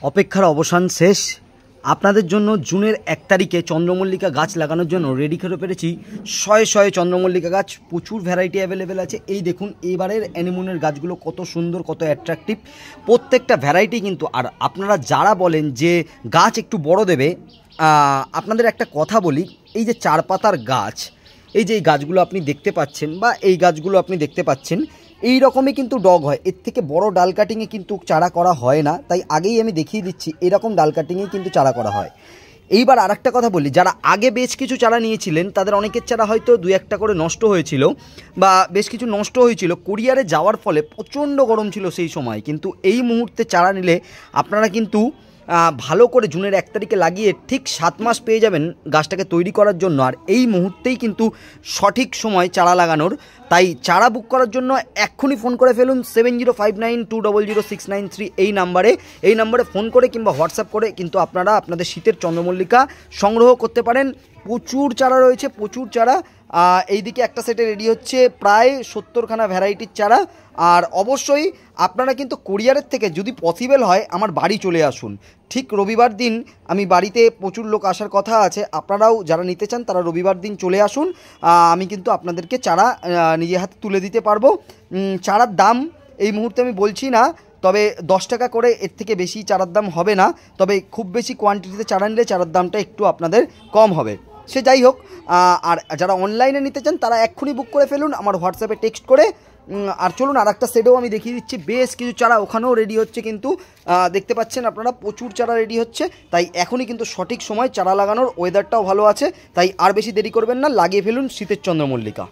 অপেক্ষার অবসান শেষ। আপনাদের জন্য জুনের 1 তারিখে চন্দ্রমল্লিকা গাছ লাগানোর জন্য রেডি করে পেরেছি শয়ে শয়ে চন্দ্রমল্লিকা গাছ। প্রচুর ভ্যারাইটি অ্যাভেলেবেল আছে। এই দেখুন এবারের অ্যানিমনের গাছগুলো কত সুন্দর, কত অ্যাট্রাকটিভ প্রত্যেকটা ভ্যারাইটি কিন্তু। আর আপনারা যারা বলেন যে গাছ একটু বড় দেবে, আপনাদের একটা কথা বলি, এই যে চার পাতার গাছ, এই যে এই গাছগুলো আপনি দেখতে পাচ্ছেন বা এই গাছগুলো আপনি দেখতে পাচ্ছেন, এই রকমই কিন্তু ডগ হয়। এর থেকে বড় ডাল কাটিংয়ে কিন্তু চারা করা হয় না, তাই আগেই আমি দেখিয়ে দিচ্ছি এরকম ডাল কাটিংয়েই কিন্তু চারা করা হয়। এইবার আর একটা কথা বলি, যারা আগে বেশ কিছু চারা নিয়েছিলেন তাদের অনেকের চারা হয়তো 2-1টা করে নষ্ট হয়েছিল বা বেশ কিছু নষ্ট হয়েছিল কুরিয়ারে যাওয়ার ফলে। প্রচণ্ড গরম ছিল সেই সময়, কিন্তু এই মুহূর্তে চারা নিলে আপনারা কিন্তু ভালো করে জুনের 1 তারিখে লাগিয়ে ঠিক 7 মাস পেয়ে যাবেন গাছটাকে তৈরি করার জন্য। আর এই মুহূর্তেই কিন্তু সঠিক সময় চারা লাগানোর। তাই চারা বুক করার জন্য এক্ষুনি ফোন করে ফেলুন 7059200693 এই নাম্বারে ফোন করে কিংবা হোয়াটসঅ্যাপ করে কিন্তু আপনারা আপনাদের শীতের চন্দ্রমল্লিকা সংগ্রহ করতে পারেন। প্রচুর চারা রয়েছে, প্রচুর চারা। এইদিকে একটা সেটে রেডি হচ্ছে প্রায় 70খানা ভ্যারাইটির চারা। আর অবশ্যই আপনারা কিন্তু কুরিয়ারের থেকে যদি পসিবল হয় আমার বাড়ি চলে আসুন। ঠিক রবিবার দিন আমি বাড়িতে, প্রচুর লোক আসার কথা আছে, আপনারাও যারা নিতে চান তারা রবিবার দিন চলে আসুন। আমি কিন্তু আপনাদেরকে চারা নিজে হাতে তুলে দিতে পারবো। চারার দাম এই মুহূর্তে আমি বলছি না, তবে 10 টাকা করে, এর থেকে বেশি চারার দাম হবে না। তবে খুব বেশি কোয়ান্টিটিতে চারা নিলে চারার দামটা একটু আপনাদের কম হবে। সে যাই হোক, আর যারা অনলাইনে নিতে চান তারা এক্ষুনি বুক করে ফেলুন আমার হোয়াটসঅ্যাপে টেক্সট করে। আর চলুন আর একটা সেটেও আমি দেখিয়ে দিচ্ছি, বেশ কিছু চারা ওখানেও রেডি হচ্ছে কিন্তু। দেখতে পাচ্ছেন আপনারা প্রচুর চারা রেডি হচ্ছে। তাই এখনই কিন্তু সঠিক সময় চারা লাগানোর, ওয়েদারটাও ভালো আছে, তাই আর বেশি দেরি করবেন না, লাগিয়ে ফেলুন শীতের চন্দ্রমল্লিকা।